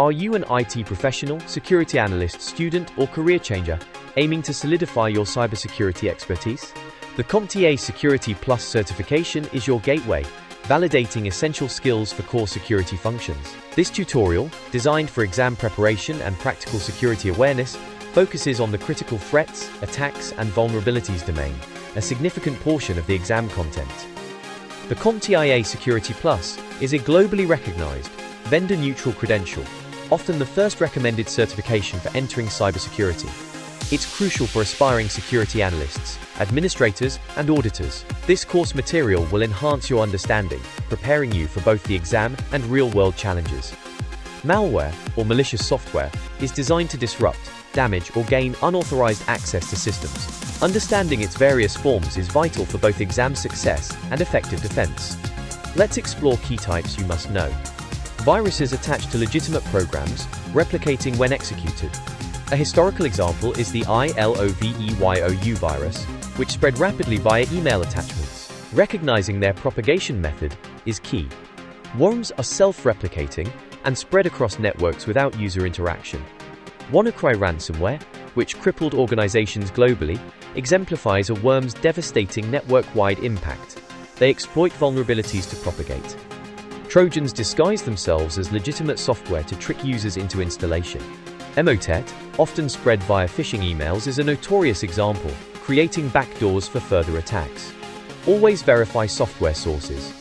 Are you an IT professional, security analyst, student, or career changer, aiming to solidify your cybersecurity expertise? The CompTIA Security Plus certification is your gateway, validating essential skills for core security functions. This tutorial, designed for exam preparation and practical security awareness, focuses on the critical threats, attacks, and vulnerabilities domain, a significant portion of the exam content. The CompTIA Security Plus is a globally recognized, vendor-neutral credential, often the first recommended certification for entering cybersecurity. It's crucial for aspiring security analysts, administrators, and auditors. This course material will enhance your understanding, preparing you for both the exam and real-world challenges. Malware, or malicious software, is designed to disrupt, damage, or gain unauthorized access to systems. Understanding its various forms is vital for both exam success and effective defense. Let's explore key types you must know. Viruses attached to legitimate programs, replicating when executed. A historical example is the ILOVEYOU virus, which spread rapidly via email attachments. Recognizing their propagation method is key. Worms are self-replicating and spread across networks without user interaction. WannaCry ransomware, which crippled organizations globally, exemplifies a worm's devastating network-wide impact. They exploit vulnerabilities to propagate. Trojans disguise themselves as legitimate software to trick users into installation. Emotet, often spread via phishing emails, is a notorious example, creating backdoors for further attacks. Always verify software sources.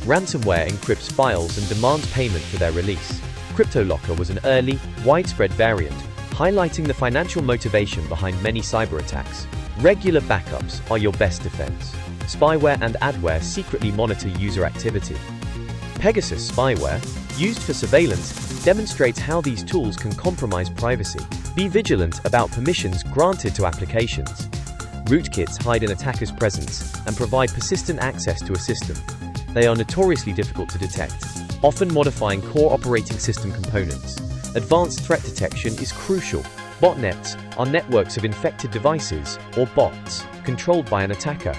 Ransomware encrypts files and demands payment for their release. CryptoLocker was an early, widespread variant, highlighting the financial motivation behind many cyber attacks. Regular backups are your best defense. Spyware and adware secretly monitor user activity. Pegasus spyware, used for surveillance, demonstrates how these tools can compromise privacy. Be vigilant about permissions granted to applications. Rootkits hide an attacker's presence and provide persistent access to a system. They are notoriously difficult to detect, often modifying core operating system components. Advanced threat detection is crucial. Botnets are networks of infected devices, or bots, controlled by an attacker.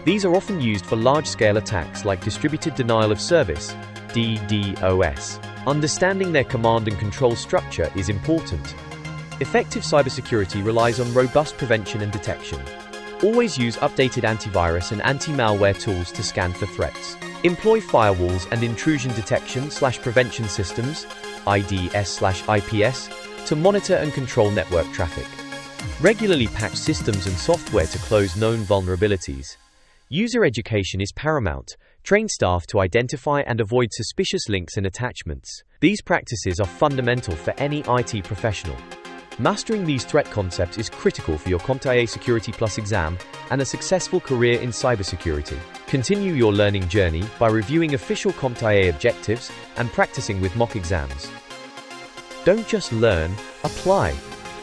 These are often used for large-scale attacks like distributed denial of service, DDoS. Understanding their command and control structure is important. Effective cybersecurity relies on robust prevention and detection. Always use updated antivirus and anti-malware tools to scan for threats. Employ firewalls and intrusion detection/prevention systems, IDS/IPS, to monitor and control network traffic. Regularly patch systems and software to close known vulnerabilities. User education is paramount. Train staff to identify and avoid suspicious links and attachments. These practices are fundamental for any IT professional. Mastering these threat concepts is critical for your CompTIA Security Plus exam and a successful career in cybersecurity. Continue your learning journey by reviewing official CompTIA objectives and practicing with mock exams. Don't just learn, apply.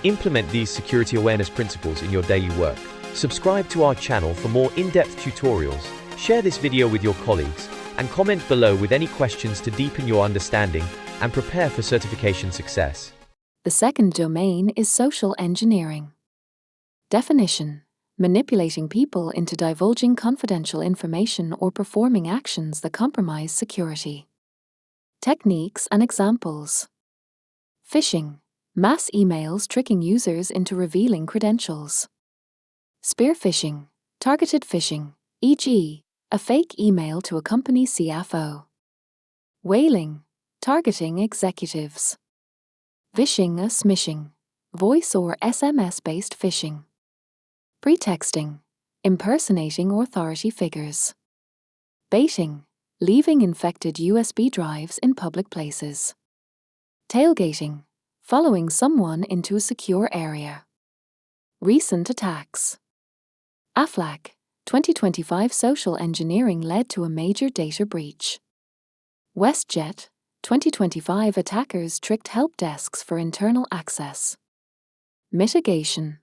Implement these security awareness principles in your daily work. Subscribe to our channel for more in-depth tutorials, share this video with your colleagues, and comment below with any questions to deepen your understanding and prepare for certification success. The second domain is social engineering. Definition: manipulating people into divulging confidential information or performing actions that compromise security. Techniques and examples. Phishing: mass emails tricking users into revealing credentials. Spear phishing: targeted phishing, e.g., a fake email to a company CFO. Whaling: targeting executives. Vishing a smishing: voice or SMS-based phishing. Pretexting: impersonating authority figures. Baiting: leaving infected USB drives in public places. Tailgating: following someone into a secure area. Recent attacks. AFLAC: 2025 social engineering led to a major data breach. WestJet: 2025 attackers tricked help desks for internal access. Mitigation.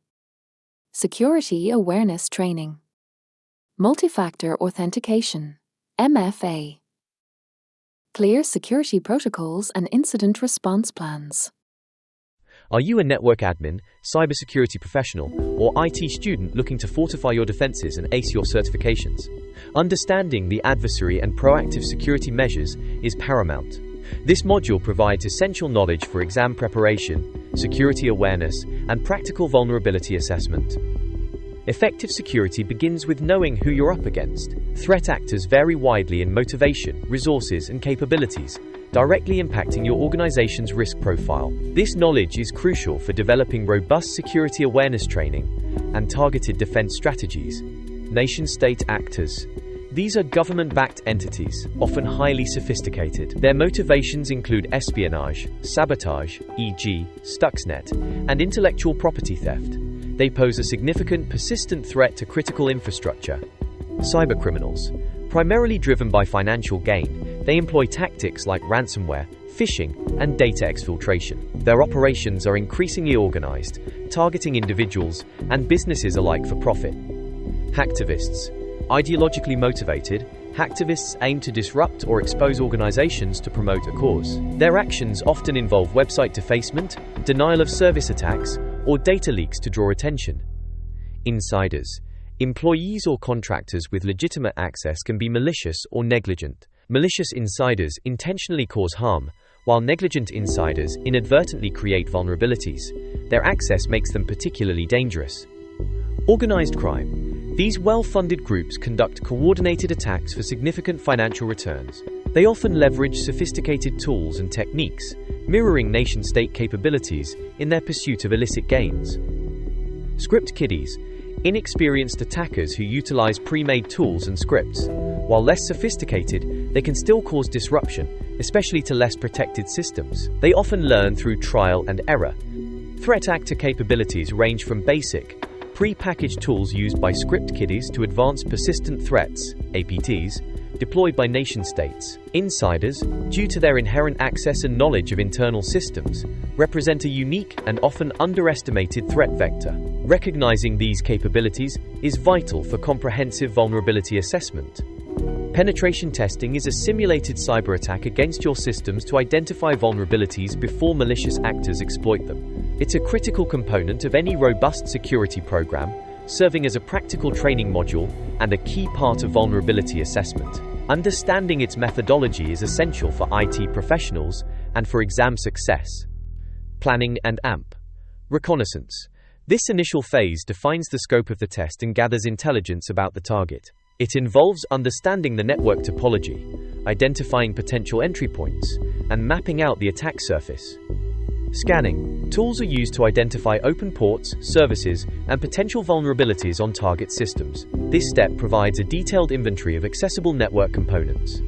Security awareness training. Multi-factor authentication, MFA. Clear security protocols and incident response plans. Are you a network admin, cybersecurity professional, or IT student looking to fortify your defenses and ace your certifications? Understanding the adversary and proactive security measures is paramount. This module provides essential knowledge for exam preparation, security awareness, and practical vulnerability assessment. Effective security begins with knowing who you're up against. Threat actors vary widely in motivation, resources, and capabilities, directly impacting your organization's risk profile. This knowledge is crucial for developing robust security awareness training and targeted defense strategies. Nation-state actors. These are government-backed entities, often highly sophisticated. Their motivations include espionage, sabotage, e.g., Stuxnet, and intellectual property theft. They pose a significant, persistent threat to critical infrastructure. Cybercriminals. Primarily driven by financial gain, they employ tactics like ransomware, phishing, and data exfiltration. Their operations are increasingly organized, targeting individuals and businesses alike for profit. Hacktivists. Ideologically motivated, hacktivists aim to disrupt or expose organizations to promote a cause. Their actions often involve website defacement, denial of service attacks, or data leaks to draw attention. Insiders. Employees or contractors with legitimate access can be malicious or negligent. Malicious insiders intentionally cause harm, while negligent insiders inadvertently create vulnerabilities. Their access makes them particularly dangerous. Organized crime. These well-funded groups conduct coordinated attacks for significant financial returns. They often leverage sophisticated tools and techniques, mirroring nation-state capabilities in their pursuit of illicit gains. Script kiddies. Inexperienced attackers who utilize pre-made tools and scripts. While less sophisticated, they can still cause disruption, especially to less protected systems. They often learn through trial and error. Threat actor capabilities range from basic, pre-packaged tools used by script kiddies to advanced persistent threats, APTs, deployed by nation-states. Insiders, due to their inherent access and knowledge of internal systems, represent a unique and often underestimated threat vector. Recognizing these capabilities is vital for comprehensive vulnerability assessment. Penetration testing is a simulated cyber attack against your systems to identify vulnerabilities before malicious actors exploit them. It's a critical component of any robust security program, serving as a practical training module and a key part of vulnerability assessment. Understanding its methodology is essential for IT professionals and for exam success. Planning and AMP. Reconnaissance. This initial phase defines the scope of the test and gathers intelligence about the target. It involves understanding the network topology, identifying potential entry points, and mapping out the attack surface. Scanning. Tools are used to identify open ports, services, and potential vulnerabilities on target systems. This step provides a detailed inventory of accessible network components.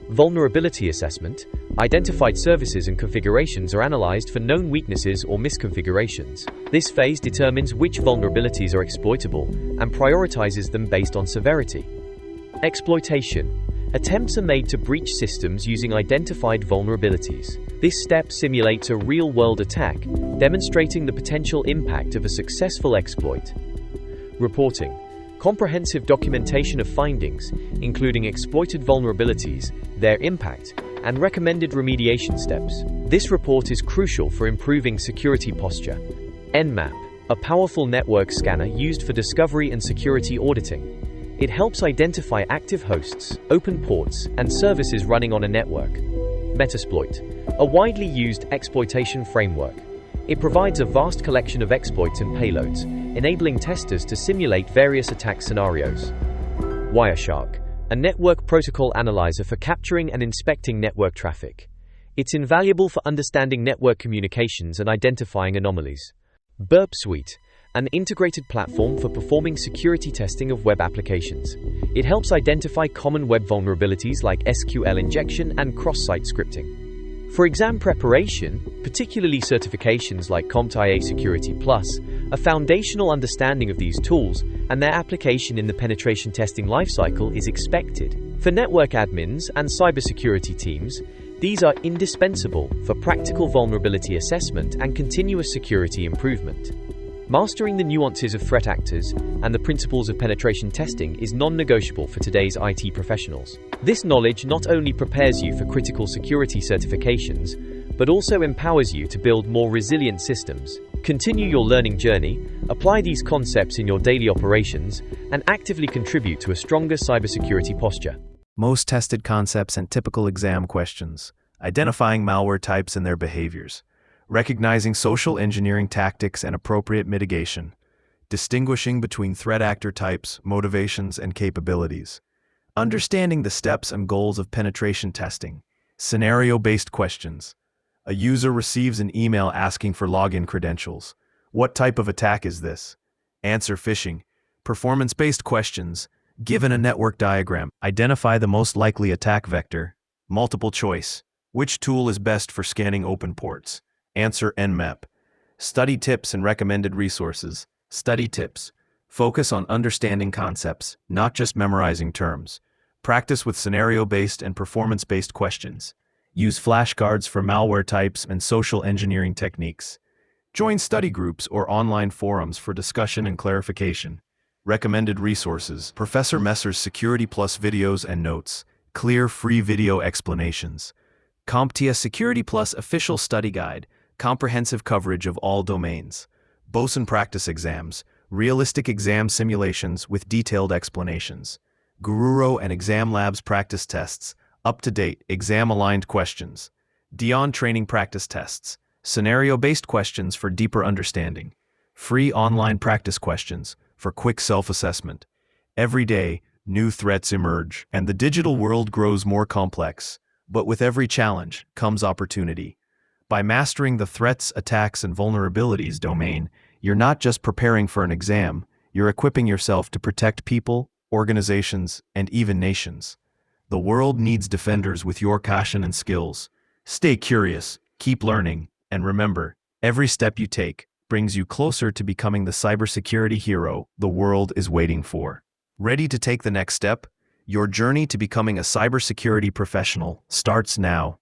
Vulnerability assessment. Identified services and configurations are analyzed for known weaknesses or misconfigurations. This phase determines which vulnerabilities are exploitable and prioritizes them based on severity. Exploitation. Attempts are made to breach systems using identified vulnerabilities. This step simulates a real-world attack, demonstrating the potential impact of a successful exploit. Reporting. Comprehensive documentation of findings, including exploited vulnerabilities, their impact, and recommended remediation steps. This report is crucial for improving security posture. Nmap, a powerful network scanner used for discovery and security auditing. It helps identify active hosts, open ports, and services running on a network. Metasploit, a widely used exploitation framework. It provides a vast collection of exploits and payloads, enabling testers to simulate various attack scenarios. Wireshark, a network protocol analyzer for capturing and inspecting network traffic. It's invaluable for understanding network communications and identifying anomalies. Burp Suite, an integrated platform for performing security testing of web applications. It helps identify common web vulnerabilities like SQL injection and cross-site scripting. For exam preparation, particularly certifications like CompTIA Security Plus, a foundational understanding of these tools and their application in the penetration testing lifecycle is expected. For network admins and cybersecurity teams, these are indispensable for practical vulnerability assessment and continuous security improvement. Mastering the nuances of threat actors and the principles of penetration testing is non-negotiable for today's IT professionals. This knowledge not only prepares you for critical security certifications, but also empowers you to build more resilient systems. Continue your learning journey, apply these concepts in your daily operations, and actively contribute to a stronger cybersecurity posture. Most tested concepts and typical exam questions. identifying malware types and their behaviors, recognizing social engineering tactics and appropriate mitigation, distinguishing between threat actor types, motivations, and capabilities, understanding the steps and goals of penetration testing, scenario-based questions. A user receives an email asking for login credentials. What type of attack is this? Answer: phishing. Performance-based questions. Given a network diagram, identify the most likely attack vector. Multiple choice. Which tool is best for scanning open ports? Answer: Nmap. Study tips and recommended resources. Study tips. Focus on understanding concepts, not just memorizing terms. Practice with scenario-based and performance-based questions. Use flashcards for malware types and social engineering techniques. Join study groups or online forums for discussion and clarification. Recommended resources: Professor Messer's Security Plus videos and notes, clear free video explanations. CompTIA Security Plus official study guide, comprehensive coverage of all domains. Boson practice exams, realistic exam simulations with detailed explanations. Gururo and Exam Labs practice tests, up-to-date, exam-aligned questions. Dion training practice tests, scenario-based questions for deeper understanding. Free online practice questions for quick self-assessment. Every day, new threats emerge, and the digital world grows more complex. But with every challenge comes opportunity. By mastering the threats, attacks, and vulnerabilities domain, you're not just preparing for an exam, you're equipping yourself to protect people, organizations, and even nations. The world needs defenders with your passion and skills. Stay curious, keep learning, and remember, every step you take brings you closer to becoming the cybersecurity hero the world is waiting for. Ready to take the next step? Your journey to becoming a cybersecurity professional starts now.